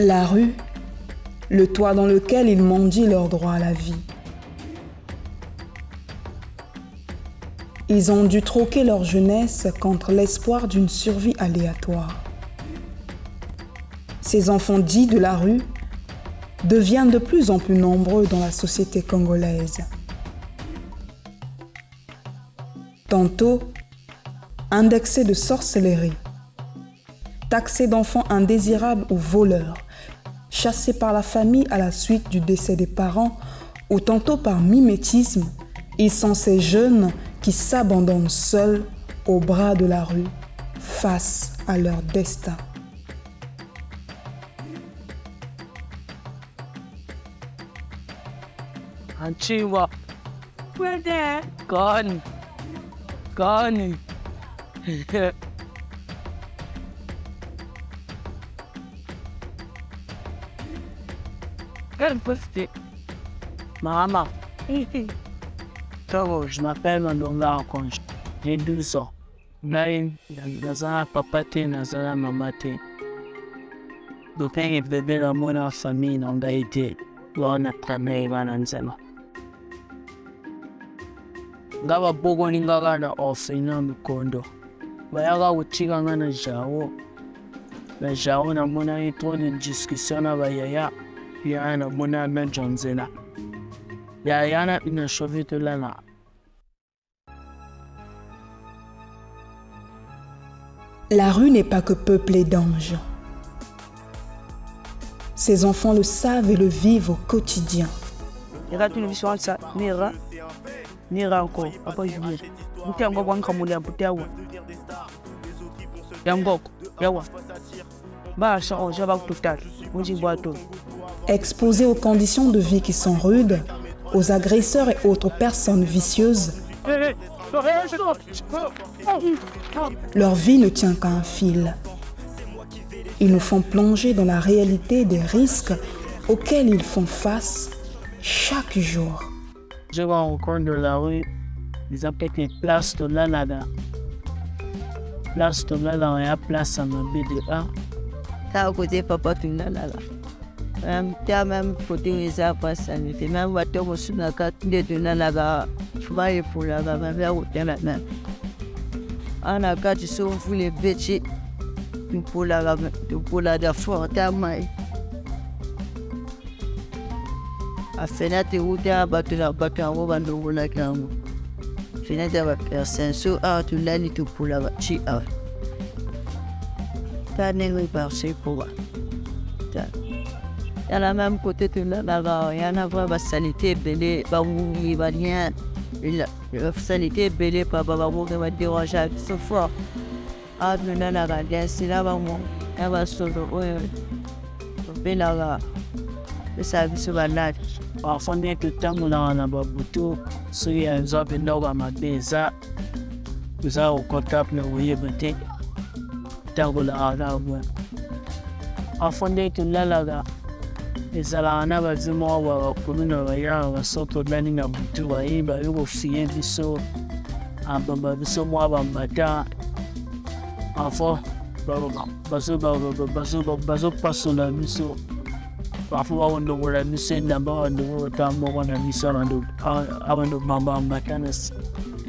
La rue, le toit dans lequel ils mendient leur droit à la vie. Ils ont dû troquer leur jeunesse contre l'espoir d'une survie aléatoire. Ces enfants dits de la rue deviennent de plus en plus nombreux dans la société congolaise. Tantôt, indexés de sorcellerie, taxés d'enfants indésirables ou voleurs, chassés par la famille à la suite du décès des parents, ou tantôt par mimétisme, ils sont ces jeunes qui s'abandonnent seuls aux bras de la rue face à leur destin. Anchiwa. We're there. Gone. Gone. Quelle petite. Maman. Je m'appelle Mandonga Okonjo. J'ai 12 ans. Nazala papate, nazala mamate. Donc, il bébé la mona famille dans Gaïté. Wana travail bananzema. Ngaba bogo ningaga na ofina mikondo. Bayaga uchiga ngana jao. Na jao na mona ito ni discussion na bayaya. Ya na mona menjonzena. Ya yana ina shovite lana. La rue n'est pas que peuplée d'anges. Ces enfants le savent et le vivent au quotidien. Regarde une vision ça, Nira encore, après je dis. Vous êtes encore en train de faire Yangok, Yawa. Bah, ça, on va tout à l'heure. Exposés aux conditions de vie qui sont rudes, aux agresseurs et autres personnes vicieuses, leur vie ne tient qu'à un fil. Ils nous font plonger dans la réalité des risques auxquels ils font face chaque jour. Je vois au coin de la rue, ils appellent les places de l'Anada. Place de l'Anada, il y a place à ma BDA. T'as côté papa, tu n'as là. T'as même côté les arbres, ça ne fait même pas de sur la carte de l'Anada. Tu vas y pour la maman, ou t'es la même. En a cas, tu sauves les bêtises. Pour la fois, t'as maille. A fenêtre où t'as battu la baccarat, on va la gamme. Fenêtre avec personne, so tu l'as dit pour la chi. T'as n'est pas passé pour moi. T'as la même côté de la il y en a pas sanité, belé, baoui, rien. La sanité, belé, pas babou, qui va déranger, c'est fort. Ah, mais là, la gardien, c'est là, elle va se retrouver. Là, le service va là. Parfois, dès que temps on a un babuto, si il y a un job énorme à ma beza, vous avez au contact, mais vous voyez, peut-être, tant que la ouais. Parfois, dès que là, les alana va dire, moi, comme une oreillère, on va sortir de l'année à Boutou, il va y avoir fier du saut, un bamba, du saut, moi, bambata. Parfois, bazo passe la mission. Parfois, on doit la mission d'abord, on doit avoir la mission avant de maman macanes.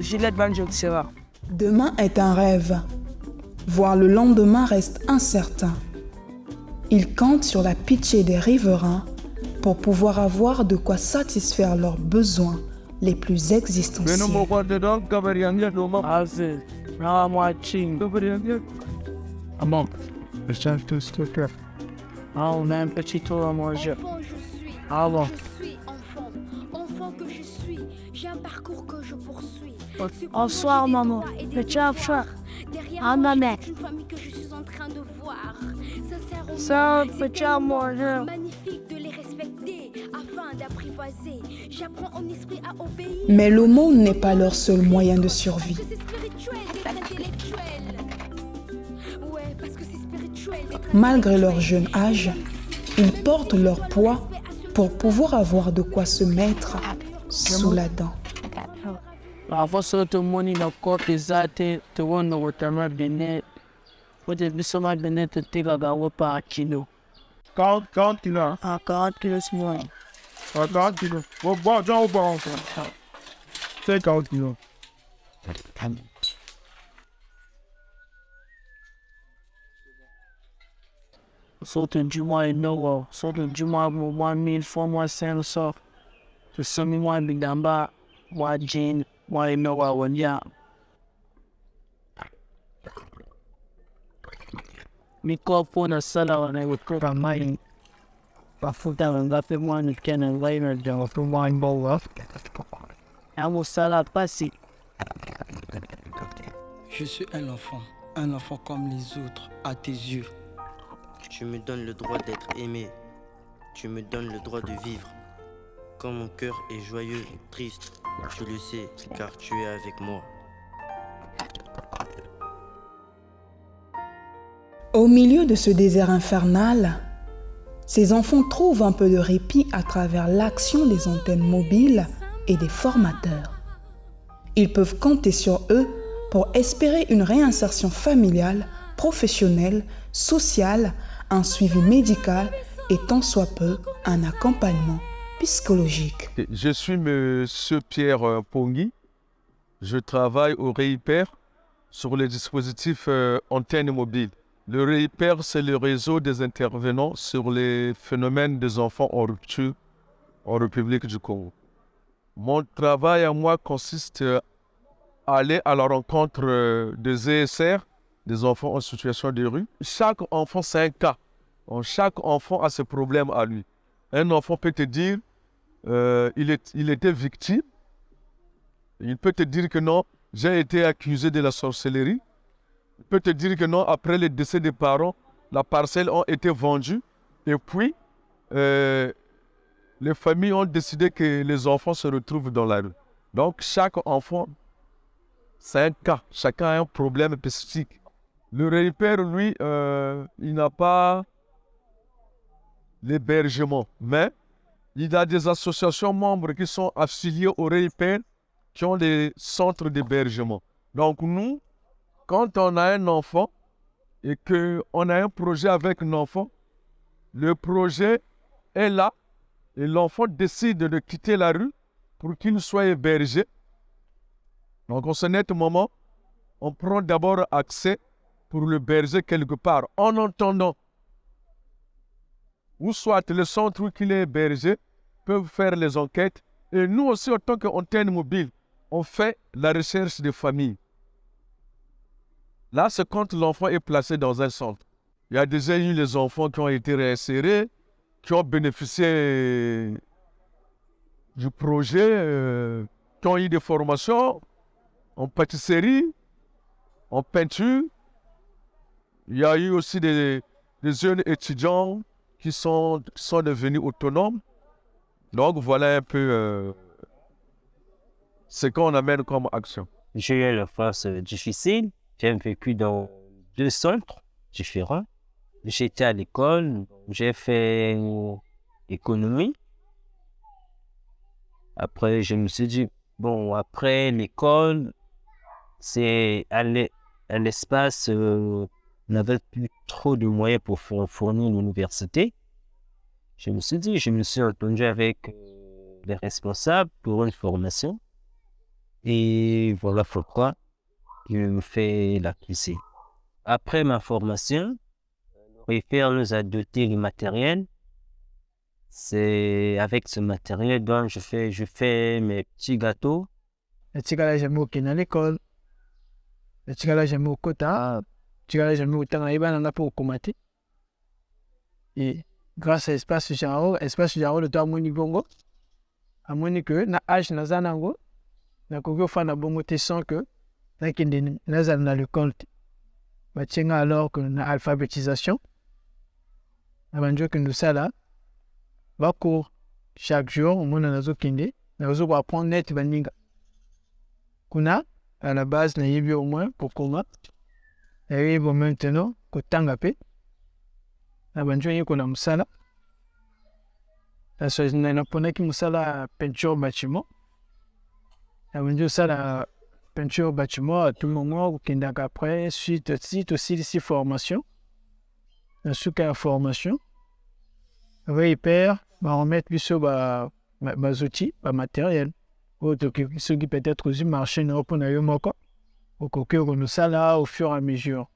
Gillette Banjo, c'est vrai. Demain est un rêve. Voir le lendemain reste incertain. Ils comptent sur la pitié des riverains pour pouvoir avoir de quoi satisfaire leurs besoins les plus existentiels. Ah, moi, ching. Ah bon? Ah, on a un petit tour à manger. Ah bon? Je suis enfant que je suis. J'ai un parcours que je poursuis. Bonsoir, maman. Petit enfant. Ah, maman. Une famille que je suis en train de voir. Ça, petit amour. Magnifique de les respecter afin d'apprivoiser. J'apprends en esprit à obéir. Mais l'aumône n'est pas leur seul moyen de survie. Malgré leur jeune âge, ils portent leur poids pour pouvoir avoir de quoi se mettre sous la dent. Parfois, sur tout le monde, il a encore des athées, tout le monde a été bien. Peut-être que ça va bien être tiré par kilo. 40 kilos. Hein? Ah, 40 kilos, c'est moins. Ah, 40 kilos. Bon, j'en ai pas encore. C'est 40 kilos. Sorte du mois et non, sorte du mois, moi 1000 fois, moi 500. Le semi moi bidamba, moi jean, moi et non, wanya. Mikopo na sala wana kutoka mai. Bafuta ngape mwana kena later ndio kwa wine bowl. Amo sala pasi. Je suis un enfant comme les autres, à tes yeux. Tu me donnes le droit d'être aimé. Tu me donnes le droit de vivre. Quand mon cœur est joyeux, triste, je le sais, car tu es avec moi. Au milieu de ce désert infernal, ces enfants trouvent un peu de répit à travers l'action des antennes mobiles et des formateurs. Ils peuvent compter sur eux pour espérer une réinsertion familiale, professionnelle, sociale, un suivi médical et tant soit peu un accompagnement psychologique. Je suis Monsieur Pierre Pongui. Je travaille au REIPER sur les dispositifs antennes mobiles. Le REIPER, c'est le réseau des intervenants sur les phénomènes des enfants en rupture en République du Congo. Mon travail à moi consiste à aller à la rencontre des ESR, des enfants en situation de rue. Chaque enfant, c'est un cas. Chaque enfant a ses problèmes à lui. Un enfant peut te dire il était victime. Il peut te dire que non, j'ai été accusé de la sorcellerie. Il peut te dire que non, après le décès des parents, la parcelle a été vendue. Et puis, les familles ont décidé que les enfants se retrouvent dans la rue. Donc, chaque enfant, c'est un cas. Chacun a un problème spécifique. Le REIPER, lui, il n'a pas l'hébergement, mais il y a des associations membres qui sont affiliées au REIPER qui ont des centres d'hébergement. Donc nous, quand on a un enfant et qu'on a un projet avec un enfant, le projet est là et l'enfant décide de quitter la rue pour qu'il soit hébergé. Donc en ce net moment, on prend d'abord accès pour le berger quelque part, en entendant ou soit le centre où il est hébergé peuvent faire les enquêtes. Et nous aussi, en tant qu'antenne mobile, on fait la recherche des familles. Là, c'est quand l'enfant est placé dans un centre. Il y a déjà eu les enfants qui ont été réinsérés, qui ont bénéficié du projet, qui ont eu des formations en pâtisserie, en peinture. Il y a eu aussi des jeunes étudiants qui sont devenus autonomes. Donc voilà un peu ce qu'on amène comme action. J'ai eu une phase difficile. J'ai vécu dans 2 centres différents. J'étais à l'école, j'ai fait économie. Après, je me suis dit, bon, après l'école, c'est un espace, on n'avait plus trop de moyens pour fournir l'université. Je me suis entendu avec les responsables pour une formation. Et voilà pourquoi je me fais la QC. Après ma formation, REIPER nous a doté du matériel. C'est avec ce matériel dont je fais mes petits gâteaux. Les petits gars, j'aime au à l'école. Les petits gars, j'aime au quota. Les petits gars, j'aime au temps à Iban, pour commater. Et grâce à l'espace Jaro, le temps à mon bongo, à mon que na âge na zanango, na kogo fa na bongo te sans que na kende na zan na l'école. Ba tchenga alors que na alphabétisation. Na banjo que nous ça là. Va cours chaque jour, on a nazo kende, na zo va apprendre net baninga. Kuna à la base na yebi au moins pour comment. Et bon maintenant ko tanga pe. Na banjo yeko na musala. Na so na pona ki musala peinture bâtiment. Na banjo sala peinture bâtiment à tout moment ou kenda après suite aussi formation. Na suka formation. repair baremettre biso bazouti bamateriel oyo tokoki soki peut-être ozwi marché na yo mpo na yo moko okoki konosala au fur et à mesure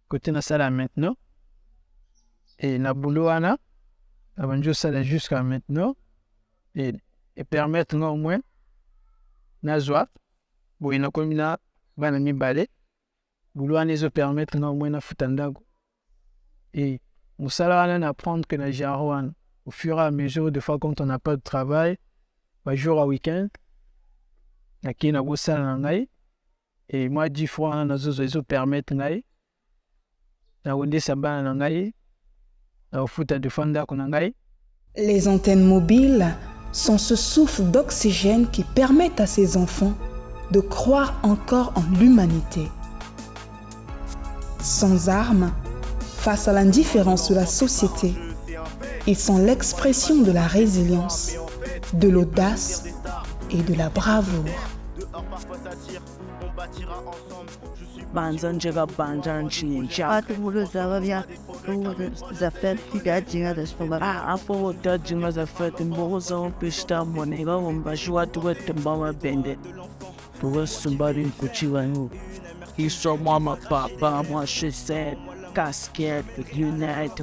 kote nasala maintenant et na boulot wana nabandi osala jusqu'à maintenant et permettre nga au moins nazwa boye nakomi na bana mibale boulot wana ezopermettre nga au moins nafuta ndako et mosala wana na apprendre que na genre wana au fur et à mesure des fois quand on n'a pas de travail jour à week-end nakei na bosala na ngai et moi 10 fois wana nazozwa ezopermettre ngai nakondesa bana na ngai nakofuta des fois ndako na ngai. Les antennes mobiles sont ce souffle d'oxygène qui permettent à ces enfants de croire encore en l'humanité. Sans armes, face à l'indifférence de la société, ils sont l'expression de la résilience, de l'audace et de la bravoure. Ils sont moi, papa, moi je sais, casquette, lunettes,